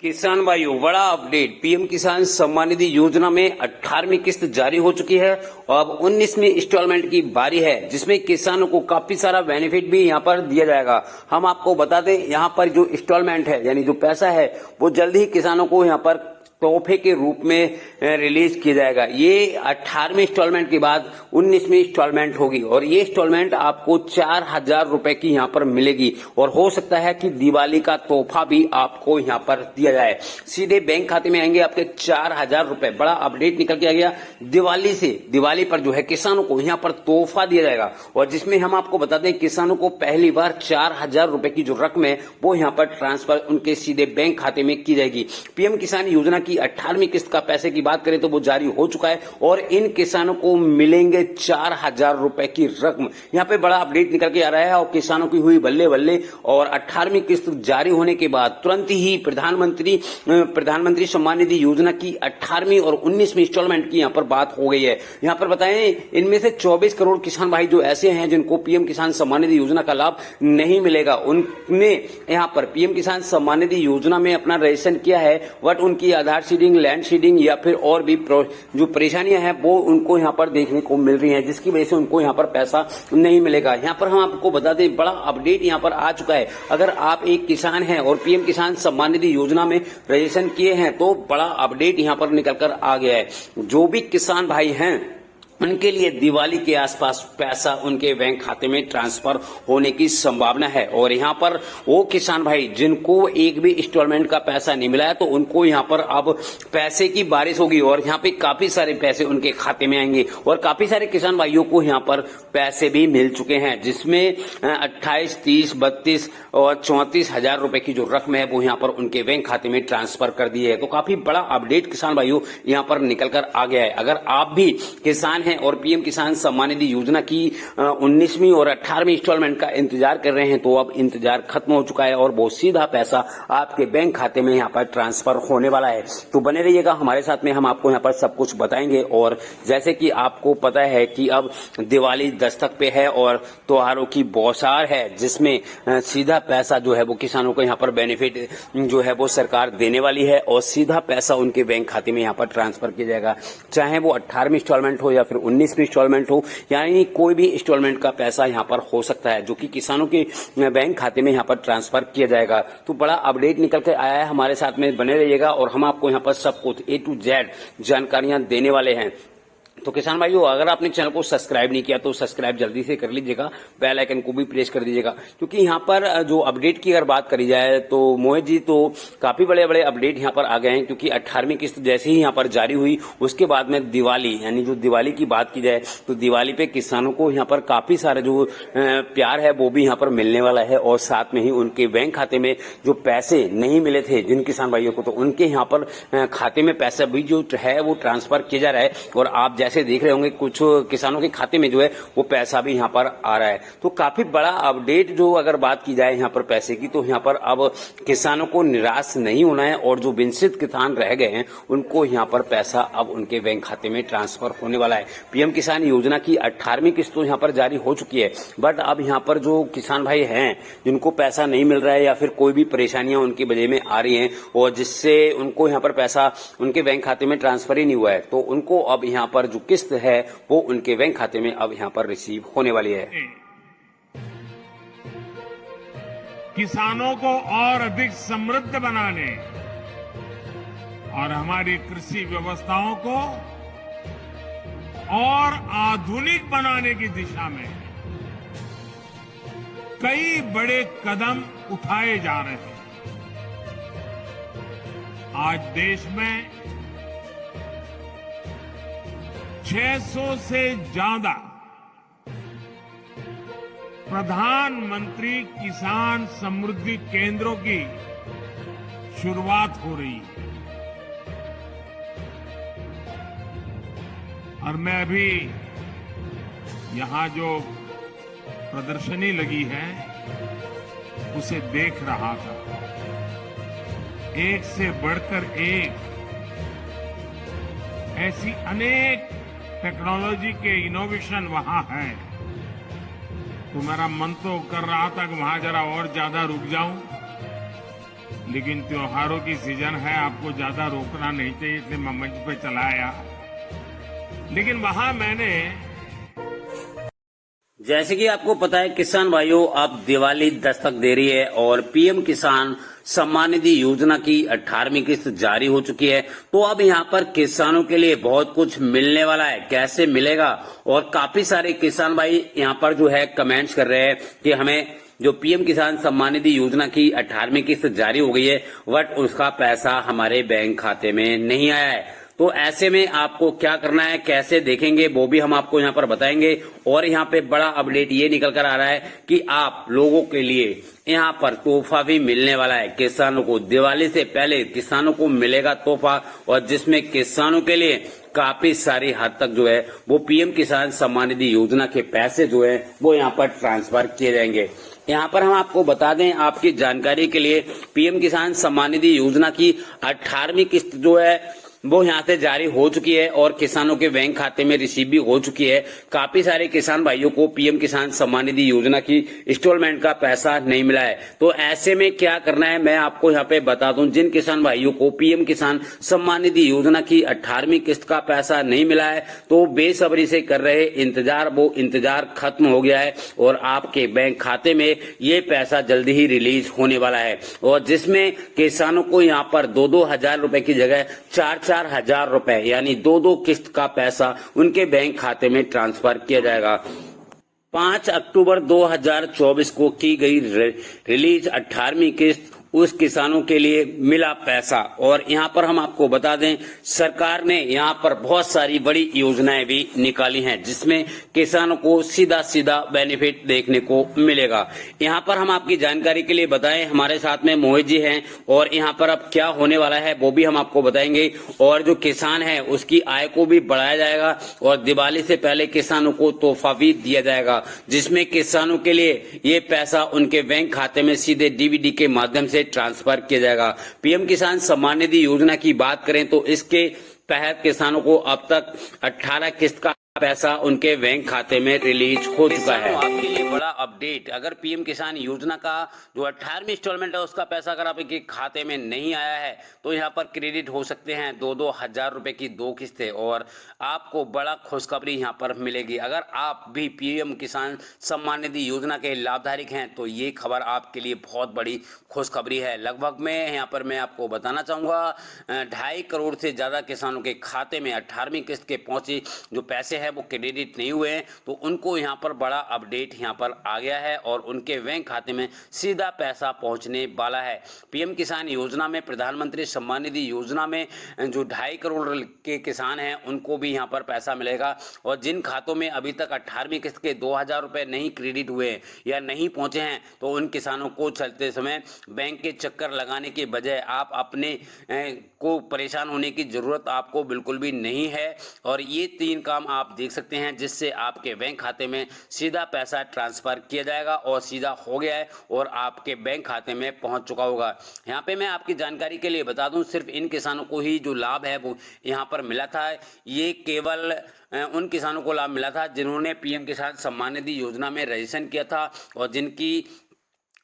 किसान भाइयों, बड़ा अपडेट। पीएम किसान सम्मान निधि योजना में 18वीं किस्त जारी हो चुकी है और अब 19वीं इंस्टॉलमेंट की बारी है, जिसमें किसानों को काफी सारा बेनिफिट भी यहां पर दिया जाएगा। हम आपको बता दें, यहां पर जो इंस्टॉलमेंट है यानी जो पैसा है वो जल्द ही किसानों को यहां पर तोहफे के रूप में रिलीज किया जाएगा। ये 18वीं इंस्टॉलमेंट के बाद 19वीं इंस्टॉलमेंट होगी और ये इंस्टॉलमेंट आपको 4,000 रुपए की यहाँ पर मिलेगी और हो सकता है कि दिवाली का तोहफा भी आपको यहाँ पर दिया जाए। सीधे बैंक खाते में आएंगे आपके 4,000 रुपए। बड़ा अपडेट निकल के आ गया। दिवाली पर जो है किसानों को यहाँ पर तोहफा दिया जाएगा और जिसमें हम आपको बता दें, किसानों को पहली बार 4,000 रुपए की जो रकम है वो यहाँ पर ट्रांसफर उनके सीधे बैंक खाते में की जाएगी। पीएम किसान योजना की 18वीं किस्त का पैसे की बात करें तो वो जारी हो चुका है और इन किसानों को मिलेंगे 4,000 रुपए की रकम। यहाँ पे बड़ा अपडेट निकल के आ रहा है और किसानों की हुई बल्ले बल्ले। और 18वीं किस्त जारी होने के बाद तुरंत ही प्रधानमंत्री सम्मान निधि योजना की 18वीं और 19वीं इंस्टॉलमेंट की यहाँ पर बात हो गई है। यहाँ पर बताएं, इनमें से 24 करोड़ किसान भाई जो ऐसे हैं जिनको पीएम किसान सम्मान निधि योजना का लाभ नहीं मिलेगा, उनने यहाँ पर पीएम किसान सम्मान निधि योजना में अपना रजिस्ट्रेशन किया है, बट उनकी आधार सीडिंग, लैंड सीडिंग या फिर और भी जो परेशानियां हैं वो उनको यहाँ पर देखने को मिल रही हैं, जिसकी वजह से उनको यहाँ पर पैसा नहीं मिलेगा। यहाँ पर हम आपको बता दें, बड़ा अपडेट यहाँ पर आ चुका है। अगर आप एक किसान हैं और पीएम किसान सम्मान निधि योजना में रजिस्ट्रेशन किए हैं तो बड़ा अपडेट यहाँ पर निकलकर आ गया है। जो भी किसान भाई हैं उनके लिए दिवाली के आसपास पैसा उनके बैंक खाते में ट्रांसफर होने की संभावना है। और यहाँ पर वो किसान भाई जिनको एक भी इंस्टॉलमेंट का पैसा नहीं मिला है तो उनको यहाँ पर अब पैसे की बारिश होगी और यहाँ पे काफी सारे पैसे उनके खाते में आएंगे और काफी सारे किसान भाइयों को यहाँ पर पैसे भी मिल चुके हैं, जिसमें 28, 30, 32 और 34,000 रुपए की जो रकम है वो यहाँ पर उनके बैंक खाते में ट्रांसफर कर दी है। तो काफी बड़ा अपडेट किसान भाइयों यहाँ पर निकल कर आ गया है। अगर आप भी किसान हैं और पीएम किसान सम्मान निधि योजना की 19वीं और 18वीं इंस्टॉलमेंट का इंतजार कर रहे हैं तो अब इंतजार खत्म हो चुका है और बहुत सीधा पैसा आपके बैंक खाते में यहाँ पर ट्रांसफर होने वाला है। तो बने रहिएगा हमारे साथ में, हम आपको यहाँ पर सब कुछ बताएंगे। और जैसे कि आपको पता है कि अब दिवाली दस्तक पे है और त्योहारों की बौछार है, जिसमें सीधा पैसा जो है वो किसानों को यहाँ पर बेनिफिट जो है वो सरकार देने वाली है और सीधा पैसा उनके बैंक खाते में यहाँ पर ट्रांसफर किया जाएगा, चाहे वो 18वीं इंस्टॉलमेंट हो या फिर 19वीं इंस्टॉलमेंट हो, यानी कोई भी इंस्टॉलमेंट का पैसा यहाँ पर हो सकता है जो कि किसानों के बैंक खाते में यहाँ पर ट्रांसफर किया जाएगा। तो बड़ा अपडेट निकल के आया है, हमारे साथ में बने रहिएगा और हम आपको यहाँ पर सब कुछ A to Z जानकारियां देने वाले हैं। तो किसान भाइयों, अगर आपने चैनल को सब्सक्राइब नहीं किया तो सब्सक्राइब जल्दी से कर लीजिएगा, बेल आइकन को भी प्रेस कर दीजिएगा, क्योंकि यहाँ पर जो अपडेट की अगर बात करी जाए तो मोहित जी तो काफी बड़े बड़े अपडेट यहाँ पर आ गए हैं। क्योंकि 18वीं किस्त जैसे ही यहाँ पर जारी हुई उसके बाद में दिवाली, यानी जो दिवाली की बात की जाए तो दिवाली पे किसानों को यहाँ पर काफी सारे जो प्यार है वो भी यहाँ पर मिलने वाला है और साथ में ही उनके बैंक खाते में जो पैसे नहीं मिले थे जिन किसान भाइयों को, तो उनके यहाँ पर खाते में पैसा भी जो है वो ट्रांसफर किया जा रहा है। और आप जैसे देख रहे होंगे कुछ किसानों के खाते में जो है वो पैसा भी यहाँ पर आ रहा है। तो काफी बड़ा अपडेट जो अगर बात की जाए यहाँ पर पैसे की, तो यहाँ पर अब किसानों को निराश नहीं होना है और जो वंचित किसान रह गए हैं उनको यहाँ पर पैसा अब उनके बैंक खाते में ट्रांसफर होने वाला है। पीएम किसान योजना की 18वीं किस्त तो यहाँ पर जारी हो चुकी है, बट अब यहाँ पर जो किसान भाई हैं जिनको पैसा नहीं मिल रहा है या फिर कोई भी परेशानियां उनकी वजह में आ रही हैं और जिससे उनको यहाँ पर पैसा उनके बैंक खाते में ट्रांसफर ही नहीं हुआ है, तो उनको अब यहाँ पर जो किस्त है वो उनके बैंक खाते में अब यहाँ पर रिसीव होने वाली है। किसानों को और अधिक समृद्ध बनाने और हमारी कृषि व्यवस्थाओं को और आधुनिक बनाने की दिशा में कई बड़े कदम उठाए जा रहे हैं। आज देश में 600 से ज्यादा प्रधानमंत्री किसान समृद्धि केंद्रों की शुरुआत हो रही है और मैं अभी यहां जो प्रदर्शनी लगी है उसे देख रहा था। एक से बढ़कर एक ऐसी अनेक टेक्नोलॉजी के इनोवेशन वहां है, तो मेरा मन तो कर रहा था कि वहां जरा और ज्यादा रुक जाऊं लेकिन त्योहारों की सीजन है, आपको ज्यादा रोकना नहीं चाहिए, इसलिए मैं मंच पे चला आया। लेकिन वहां मैंने जैसे कि आपको पता है किसान भाइयों, अब दिवाली दस्तक दे रही है और पीएम किसान सम्मान निधि योजना की 18वीं किस्त जारी हो चुकी है। तो अब यहाँ पर किसानों के लिए बहुत कुछ मिलने वाला है। कैसे मिलेगा, और काफी सारे किसान भाई यहाँ पर जो है कमेंट्स कर रहे हैं कि हमें जो पीएम किसान सम्मान निधि योजना की 18वीं किस्त जारी हो गई है, बट उसका पैसा हमारे बैंक खाते में नहीं आया है। तो ऐसे में आपको क्या करना है, कैसे देखेंगे, वो भी हम आपको यहाँ पर बताएंगे। और यहाँ पे बड़ा अपडेट ये निकल कर आ रहा है कि आप लोगों के लिए यहाँ पर तोहफा भी मिलने वाला है। किसानों को दिवाली से पहले किसानों को मिलेगा तोहफा, और जिसमें किसानों के लिए काफी सारी हद तक जो है वो पीएम किसान सम्मान निधि योजना के पैसे जो है वो यहाँ पर ट्रांसफर किए जाएंगे। यहाँ पर हम आपको बता दें आपकी जानकारी के लिए, पीएम किसान सम्मान निधि योजना की 18वीं किस्त जो है वो यहाँ से जारी हो चुकी है और किसानों के बैंक खाते में रिसीव भी हो चुकी है। काफी सारे किसान भाइयों को पीएम किसान सम्मान निधि योजना की इंस्टॉलमेंट का पैसा नहीं मिला है। तो ऐसे में क्या करना है मैं आपको यहाँ पे बता दूं। जिन किसान भाइयों को पीएम किसान सम्मान निधि योजना की 18वीं किस्त का पैसा नहीं मिला है, तो बेसब्री से कर रहे इंतजार, वो इंतजार खत्म हो गया है और आपके बैंक खाते में ये पैसा जल्दी ही रिलीज होने वाला है। और जिसमें किसानों को यहाँ पर 2-2 हजार रुपए की जगह 4-4 हजार रुपए यानी 2-2 किस्त का पैसा उनके बैंक खाते में ट्रांसफर किया जाएगा। 5 अक्टूबर 2024 को की गई रिलीज 18वीं किस्त उस किसानों के लिए मिला पैसा। और यहाँ पर हम आपको बता दें सरकार ने यहाँ पर बहुत सारी बड़ी योजनाएं भी निकाली हैं, जिसमें किसानों को सीधा सीधा बेनिफिट देखने को मिलेगा। यहाँ पर हम आपकी जानकारी के लिए बताएं, हमारे साथ में मोहित जी हैं और यहाँ पर अब क्या होने वाला है वो भी हम आपको बताएंगे। और जो किसान है उसकी आय को भी बढ़ाया जाएगा और दिवाली से पहले किसानों को तोहफा भी दिया जाएगा, जिसमें किसानों के लिए ये पैसा उनके बैंक खाते में सीधे डीबीडी के माध्यम से ट्रांसफर किया जाएगा। पीएम किसान सम्मान निधि योजना की बात करें तो इसके तहत किसानों को अब तक 18 किस्त का पैसा उनके बैंक खाते में रिलीज हो चुका है। आपके लिए बड़ा अपडेट, अगर पीएम किसान योजना का जो 18वीं इंस्टॉलमेंट है उसका पैसा अगर आपके खाते में नहीं आया है तो यहाँ पर क्रेडिट हो सकते हैं 2-2 हजार रुपए की 2 किस्तें, और आपको बड़ा खुशखबरी यहाँ पर मिलेगी। अगर आप भी पीएम किसान सम्मान निधि योजना के लाभधारक हैं तो ये खबर आपके लिए बहुत बड़ी खुशखबरी है। लगभग में यहाँ पर मैं आपको बताना चाहूँगा 2.5 करोड़ से ज़्यादा किसानों के खाते में 18वीं किस्त के पहुँचे जो पैसे है वो क्रेडिट नहीं हुए हैं, तो उनको यहाँ पर बड़ा अपडेट यहाँ पर आ गया है और उनके बैंक खाते में सीधा पैसा पहुँचने वाला है। पीएम किसान योजना में, प्रधानमंत्री सम्मान निधि योजना में जो 2.5 करोड़ के किसान हैं उनको भी यहाँ पर पैसा मिलेगा। और जिन खातों में अभी तक 18वीं किस्त के 2,000 रुपये नहीं क्रेडिट हुए या नहीं पहुँचे हैं तो उन किसानों को चलते समय बैंक के चक्कर लगाने के बजाय आप अपने को परेशान होने की जरूरत आपको बिल्कुल भी नहीं है। और ये 3 काम आप देख सकते हैं जिससे आपके बैंक खाते में सीधा पैसा ट्रांसफर किया जाएगा और सीधा हो गया है और आपके बैंक खाते में पहुंच चुका होगा। यहाँ पे मैं आपकी जानकारी के लिए बता दूं सिर्फ इन किसानों को ही जो लाभ है वो यहाँ पर मिला था। ये केवल उन किसानों को लाभ मिला था जिन्होंने पीएम किसान सम्मान निधि योजना में रजिस्ट्रेशन किया था और जिनकी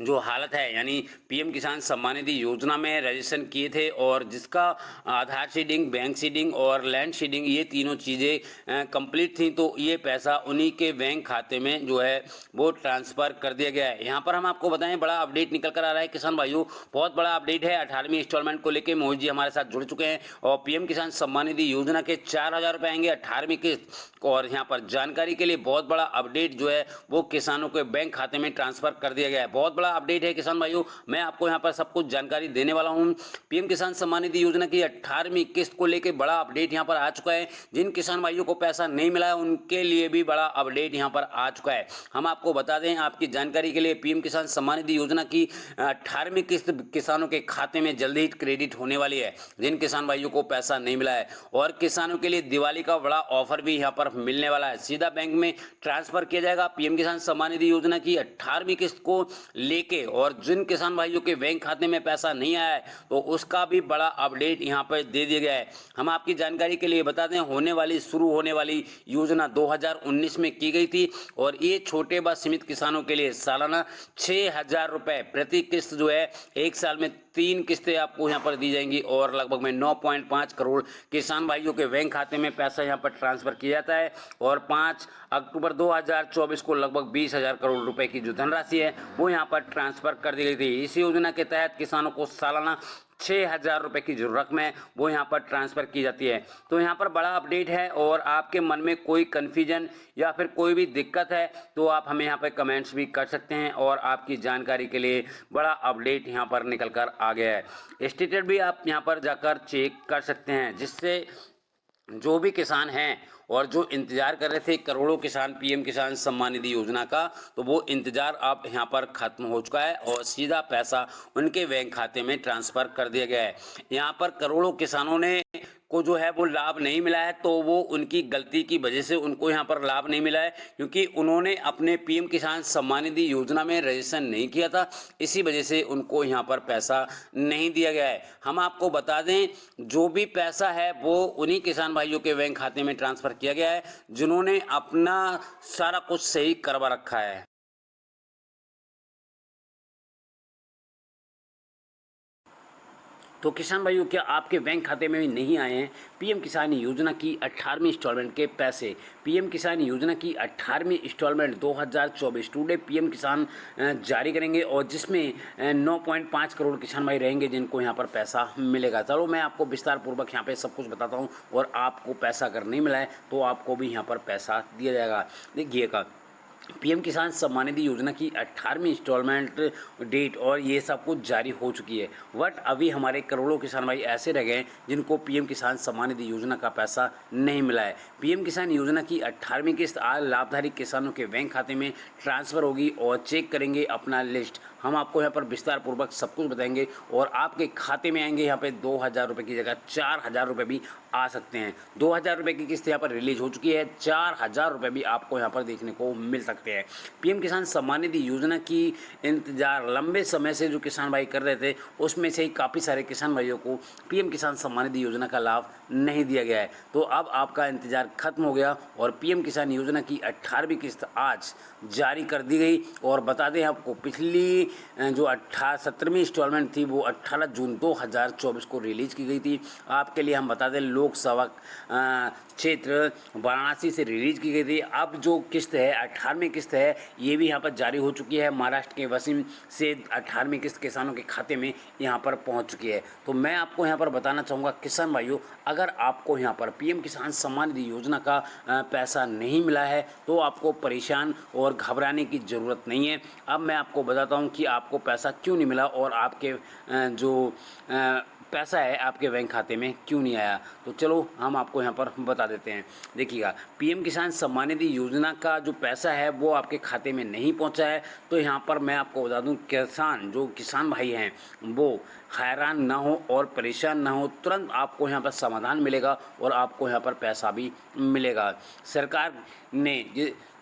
जो हालत है यानी पीएम किसान सम्मान निधि योजना में रजिस्ट्रेशन किए थे और जिसका आधार सीडिंग, बैंक सीडिंग और लैंड सीडिंग ये तीनों चीज़ें कंप्लीट थी, तो ये पैसा उन्हीं के बैंक खाते में जो है वो ट्रांसफ़र कर दिया गया है। यहाँ पर हम आपको बताएं बड़ा अपडेट निकल कर आ रहा है किसान भाइयों, बहुत बड़ा अपडेट है। 18वीं इंस्टॉलमेंट को लेकर मोहित जी हमारे साथ जुड़ चुके हैं और पीएम किसान सम्मान निधि योजना के 4,000 रुपये आएंगे 18वीं किस्त। और यहाँ पर जानकारी के लिए बहुत बड़ा अपडेट जो है वो किसानों के बैंक खाते में ट्रांसफ़र कर दिया गया है। बहुत बड़ा अपडेट है किसान भाइयों, मैं आपको यहां पर सब कुछ जानकारी देने वाला हूं। पीएम किसान सम्मान निधि योजना की 18वीं किस्त को लेकर बड़ा अपडेट यहां पर आ चुका है। जिन किसान भाइयों को पैसा नहीं मिला है उनके लिए भी बड़ा अपडेट यहां पर आ चुका है। हम आपको बता दें आपकी जानकारी के लिए, पीएम किसान सम्मान निधि योजना की 18वीं किस्त किसानों के खाते में जल्दी ही क्रेडिट होने वाली है जिन किसान भाइयों को पैसा नहीं मिला है। और किसानों के लिए दिवाली का बड़ा ऑफर भी यहां पर मिलने वाला है, सीधा बैंक में ट्रांसफर किया जाएगा पीएम किसान सम्मान निधि योजना की 18वीं किस्त को लेके। और जिन किसान भाइयों के बैंक खाते में पैसा नहीं आया है तो उसका भी बड़ा अपडेट यहां पर दे दिया गया है। हम आपकी जानकारी के लिए बता दें शुरू होने वाली योजना 2019 में की गई थी और ये छोटे व सीमित किसानों के लिए सालाना 6,000 रुपए प्रति किस्त जो है एक साल में 3 किस्तें आपको यहाँ पर दी जाएंगी और लगभग में 9.5 करोड़ किसान भाइयों के बैंक खाते में पैसा यहाँ पर ट्रांसफर किया जाता है। और 5 अक्टूबर 2024 को लगभग 20,000 करोड़ रुपए की जो धनराशि है वो यहाँ पर ट्रांसफर कर दी गई थी। इस योजना के तहत किसानों को सालाना 6,000 रुपए की जो रकम है वो यहाँ पर ट्रांसफर की जाती है। तो यहाँ पर बड़ा अपडेट है, और आपके मन में कोई कन्फ्यूजन या फिर कोई भी दिक्कत है तो आप हमें यहाँ पर कमेंट्स भी कर सकते हैं, और आपकी जानकारी के लिए बड़ा अपडेट यहाँ पर निकल कर आ गया है। स्टेटस भी आप यहाँ पर जाकर चेक कर सकते हैं, जिससे जो भी किसान हैं और जो इंतजार कर रहे थे करोड़ों किसान पीएम किसान सम्मान निधि योजना का, तो वो इंतजार अब यहाँ पर खत्म हो चुका है और सीधा पैसा उनके बैंक खाते में ट्रांसफर कर दिया गया है। यहाँ पर करोड़ों किसानों ने को जो है वो लाभ नहीं मिला है, तो वो उनकी गलती की वजह से उनको यहाँ पर लाभ नहीं मिला है, क्योंकि उन्होंने अपने पीएम किसान सम्मान निधि योजना में रजिस्ट्रेशन नहीं किया था। इसी वजह से उनको यहाँ पर पैसा नहीं दिया गया है। हम आपको बता दें, जो भी पैसा है वो उन्हीं किसान भाइयों के बैंक खाते में ट्रांसफर किया गया है जिन्होंने अपना सारा कुछ सही करवा रखा है। तो किसान भाइयों, क्या आपके बैंक खाते में भी नहीं आए हैं पीएम किसान योजना की 18वीं इंस्टॉलमेंट के पैसे? पीएम किसान योजना की 18वीं इंस्टॉलमेंट 2024 टुडे पीएम किसान जारी करेंगे, और जिसमें 9.5 करोड़ किसान भाई रहेंगे जिनको यहाँ पर पैसा मिलेगा। चलो मैं आपको विस्तार पूर्वक यहाँ पे सब कुछ बताता हूँ, और आपको पैसा अगर नहीं मिला है तो आपको भी यहाँ पर पैसा दिया जाएगा। देखिएगा, पीएम किसान सम्मान निधि योजना की 18वीं इंस्टॉलमेंट डेट और ये सब कुछ जारी हो चुकी है, बट अभी हमारे करोड़ों किसान भाई ऐसे रह गए जिनको पीएम किसान सम्मान निधि योजना का पैसा नहीं मिला है। पीएम किसान योजना की 18वीं किस्त आज लाभधारी किसानों के बैंक खाते में ट्रांसफ़र होगी, और चेक करेंगे अपना लिस्ट। हम आपको यहाँ पर विस्तार पूर्वक सब कुछ बताएंगे, और आपके खाते में आएंगे यहाँ पे 2,000 रुपये की जगह 4,000 रुपये भी आ सकते हैं। 2,000 रुपये की किस्त यहाँ पर रिलीज हो चुकी है, 4,000 रुपये भी आपको यहाँ पर देखने को मिल सकते हैं। पीएम किसान सम्मान निधि योजना की इंतजार लंबे समय से जो किसान भाई कर रहे थे, उसमें से ही काफ़ी सारे किसान भाइयों को पीएम किसान सम्मान निधि योजना का लाभ नहीं दिया गया है। तो अब आपका इंतजार खत्म हो गया, और पीएम किसान योजना की 18वीं किस्त आज जारी कर दी गई। और बता दें आपको, पिछली जो 17वीं इंस्टॉलमेंट थी वो 18 जून 2024 को रिलीज की गई थी। आपके लिए हम बता दें, लोकसभा क्षेत्र वाराणसी से रिलीज की गई थी। अब जो किस्त है 18वीं किस्त है, ये भी यहाँ पर जारी हो चुकी है। महाराष्ट्र के वसीम से 18वीं किस्त किसानों के खाते में यहाँ पर पहुँच चुकी है। तो मैं आपको यहाँ पर बताना चाहूँगा किसान भाइयों, अगर आपको यहाँ पर पीएम किसान सम्मान निधि योजना का पैसा नहीं मिला है तो आपको परेशान और घबराने की ज़रूरत नहीं है। अब मैं आपको बताता हूँ कि आपको पैसा क्यों नहीं मिला, और आपके जो पैसा है आपके बैंक खाते में क्यों नहीं आया। तो चलो हम आपको यहाँ पर बता देते हैं। देखिएगा, पीएम किसान सम्मान निधि योजना का जो पैसा है वो आपके खाते में नहीं पहुँचा है। तो यहाँ पर मैं आपको बता दूँ, किसान भाई हैं वो हैरान ना हो और परेशान ना हो, तुरंत आपको यहाँ पर समाधान मिलेगा और आपको यहाँ पर पैसा भी मिलेगा। सरकार ने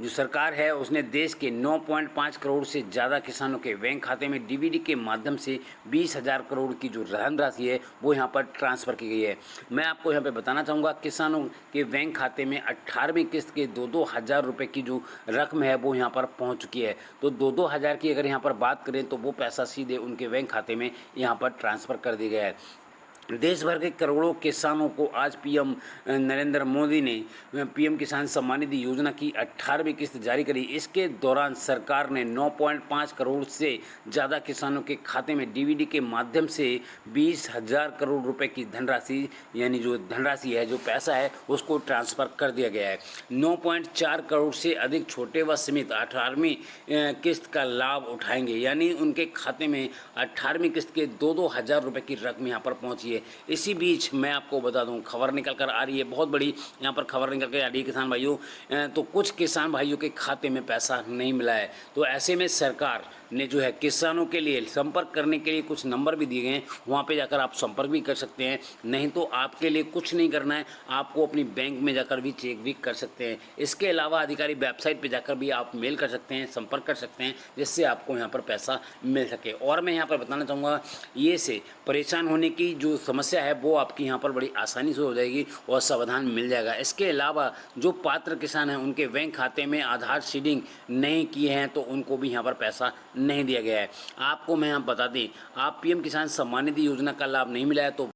जो सरकार है उसने देश के 9.5 करोड़ से ज़्यादा किसानों के बैंक खाते में डीबीडी के माध्यम से 20,000 करोड़ की जो धनराशि है वो यहाँ पर ट्रांसफ़र की गई है। मैं आपको यहाँ पे बताना चाहूँगा, किसानों के बैंक खाते में 18वीं किस्त के 2-2 हज़ार रुपये की जो रकम है वो यहाँ पर पहुँच चुकी है। तो 2-2 हज़ार की अगर यहाँ पर बात करें तो वो पैसा सीधे उनके बैंक खाते में यहाँ पर ट्रांसफ़र कर दिया गया है। देश भर के करोड़ों किसानों को आज पीएम नरेंद्र मोदी ने पीएम किसान सम्मान निधि योजना की 18वीं किस्त जारी करी। इसके दौरान सरकार ने 9.5 करोड़ से ज़्यादा किसानों के खाते में डीबीडी के माध्यम से 20,000 करोड़ रुपए की धनराशि, यानी जो धनराशि है, जो पैसा है, उसको ट्रांसफ़र कर दिया गया है। 9.4 करोड़ से अधिक छोटे व सीमित 18वीं किस्त का लाभ उठाएंगे, यानी उनके खाते में 18वीं किस्त के 2-2 हज़ार रुपये की रकम यहाँ पर पहुँची है। इसी बीच मैं आपको बता दूं, खबर निकल कर आ रही है, बहुत बड़ी यहाँ पर खबर निकल कर आ रही है किसान भाइयों। तो कुछ किसान भाइयों के खाते में पैसा नहीं मिला है। तो ऐसे में सरकार ने जो है किसानों के लिए संपर्क करने के लिए कुछ नंबर भी दिए गए हैं, वहाँ पे जाकर आप संपर्क भी कर सकते हैं। नहीं तो आपके लिए कुछ नहीं करना है, आपको अपनी बैंक में जाकर भी चेक भी कर सकते हैं। इसके अलावा अधिकारी वेबसाइट पे जाकर भी आप मेल कर सकते हैं, संपर्क कर सकते हैं, जिससे आपको यहाँ पर पैसा मिल सके। और मैं यहाँ पर बताना चाहूँगा, ये से परेशान होने की जो समस्या है वो आपकी यहाँ पर बड़ी आसानी से हो जाएगी और समाधान मिल जाएगा। इसके अलावा जो पात्र किसान हैं उनके बैंक खाते में आधार सीडिंग नहीं किए हैं तो उनको भी यहाँ पर पैसा नहीं दिया गया है। आपको मैं यहाँ बता दें, आप पीएम किसान सम्मान निधि योजना का लाभ नहीं मिला है तो